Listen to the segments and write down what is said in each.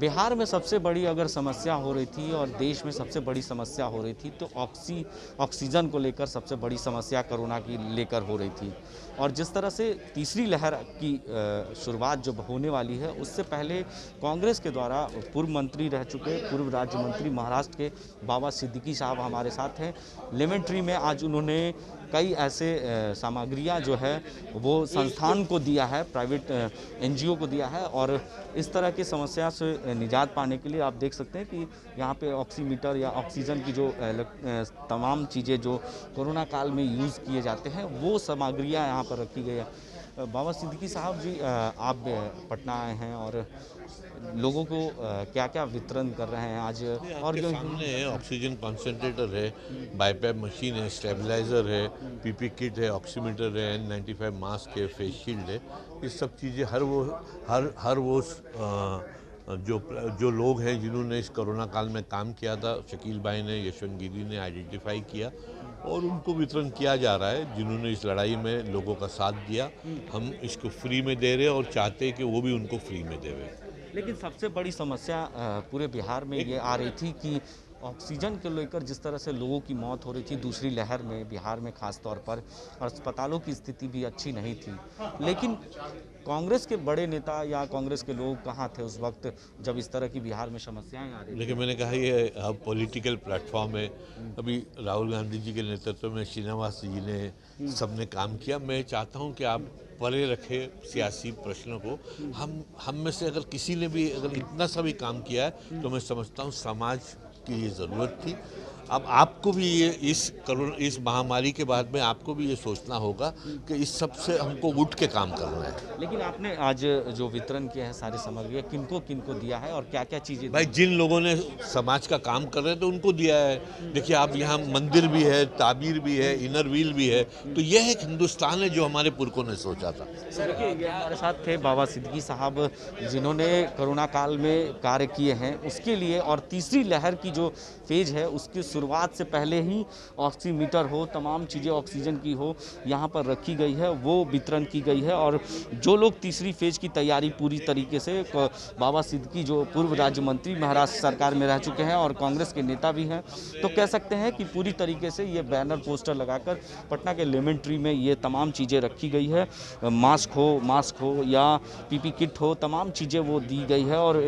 बिहार में सबसे बड़ी अगर समस्या हो रही थी और देश में सबसे बड़ी समस्या हो रही थी तो ऑक्सीजन को लेकर सबसे बड़ी समस्या कोरोना की लेकर हो रही थी। और जिस तरह से तीसरी लहर की शुरुआत जब होने वाली है, उससे पहले कांग्रेस के द्वारा पूर्व मंत्री रह चुके पूर्व राज्य मंत्री महाराष्ट्र के बाबा सिद्दीकी साहब हमारे साथ हैं। लेमन ट्री में आज उन्होंने कई ऐसे सामग्रियां जो है वो संस्थान को दिया है, प्राइवेट एनजीओ को दिया है। और इस तरह की समस्या से निजात पाने के लिए आप देख सकते हैं कि यहाँ पे ऑक्सीमीटर या ऑक्सीजन की जो तमाम चीज़ें जो कोरोना काल में यूज़ किए जाते हैं वो सामग्रियाँ यहाँ पर रखी गई है। बाबा सिद्दीकी साहब जी, आप पटना आए हैं और लोगों को क्या क्या वितरण कर रहे हैं आज? और जो सामने है ऑक्सीजन कॉन्सेंट्रेटर है, बाईपैप मशीन है, स्टेबलाइजर है, पीपी किट है, ऑक्सीमीटर है, N95 मास्क है, फेस शील्ड है। ये सब चीज़ें हर वो जो लोग हैं जिन्होंने इस कोरोना काल में काम किया था, शकील भाई ने, यशवंत गिरी ने आइडेंटिफाई किया और उनको वितरण किया जा रहा है। जिन्होंने इस लड़ाई में लोगों का साथ दिया, हम इसको फ्री में दे रहे हैं और चाहते हैं कि वो भी उनको फ्री में देवे। लेकिन सबसे बड़ी समस्या पूरे बिहार में ये आ रही थी कि ऑक्सीजन को लेकर जिस तरह से लोगों की मौत हो रही थी दूसरी लहर में, बिहार में खास तौर पर, और अस्पतालों की स्थिति भी अच्छी नहीं थी। लेकिन कांग्रेस के बड़े नेता या कांग्रेस के लोग कहाँ थे उस वक्त जब इस तरह की बिहार में समस्याएं आ रही थी? लेकिन मैंने कहा ये अब पॉलिटिकल प्लेटफॉर्म है। अभी राहुल गांधी जी के नेतृत्व में श्रीनिवास जी ने सबने काम किया। मैं चाहता हूं कि आप परे रखें सियासी प्रश्नों को। हम में से अगर किसी ने भी अगर इतना सा भी काम किया है तो मैं समझता हूं समाज की ये ज़रूरत थी। अब आपको भी ये इस महामारी के बाद में आपको भी ये सोचना होगा कि इस सब से हमको उठ के काम करना है। लेकिन आपने आज जो वितरण किया है सारी सामग्रियाँ किनको दिया है और क्या क्या चीज़ें? भाई जिन लोगों ने समाज का काम कर रहे थे उनको दिया है। देखिए आप यहाँ मंदिर भी है, ताबीर भी है, इनर व्हील भी है। तो यह एक हिंदुस्तान है जो हमारे पुरखों ने सोचा था। सर, देखिए हमारे साथ थे बाबा सिद्दीकी साहब जिन्होंने कोरोना काल में कार्य किए हैं उसके लिए। और तीसरी लहर की जो फेज है उसकी शुरुआत से पहले ही ऑक्सीमीटर हो, तमाम चीज़ें ऑक्सीजन की हो यहाँ पर रखी गई है, वो वितरण की गई है। और जो लोग तीसरी फेज की तैयारी पूरी तरीके से, बाबा सिद्दीकी जो पूर्व राज्य मंत्री महाराष्ट्र सरकार में रह चुके हैं और कांग्रेस के नेता भी हैं, तो कह सकते हैं कि पूरी तरीके से ये बैनर पोस्टर लगाकर पटना के लेमन ट्री में ये तमाम चीज़ें रखी गई है। मास्क हो या पीपी किट हो, तमाम चीज़ें वो दी गई है। और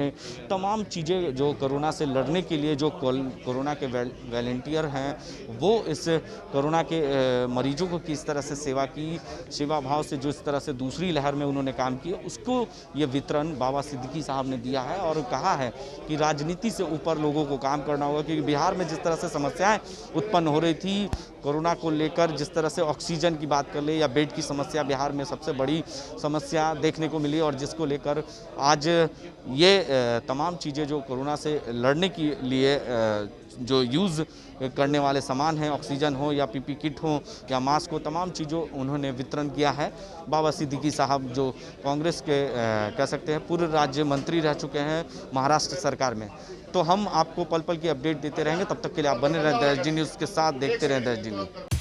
तमाम चीज़ें जो कोरोना से लड़ने के लिए जो कोरोना के वॉलंटियर हैं वो इस कोरोना के मरीजों को किस तरह से सेवा भाव से जो इस तरह से दूसरी लहर में उन्होंने काम किया उसको ये वितरण बाबा सिद्दीकी साहब ने दिया है। और कहा है कि राजनीति से ऊपर लोगों को काम करना होगा, क्योंकि बिहार में जिस तरह से समस्याएं उत्पन्न हो रही थी कोरोना को लेकर, जिस तरह से ऑक्सीजन की बात कर ले या बेड की समस्या बिहार में सबसे बड़ी समस्या देखने को मिली, और जिसको लेकर आज ये तमाम चीज़ें जो कोरोना से लड़ने के लिए जो यूज़ करने वाले सामान हैं, ऑक्सीजन हो या पीपी किट हो या मास्क हो, तमाम चीज़ों उन्होंने वितरण किया है। बाबा सिद्दीकी साहब जो कांग्रेस के कह सकते हैं पूर्व राज्य मंत्री रह चुके हैं महाराष्ट्र सरकार में। तो हम आपको पल पल की अपडेट देते रहेंगे। तब तक के लिए आप बने रहें देश न्यूज़ के साथ, देखते रहें देश न्यूज़।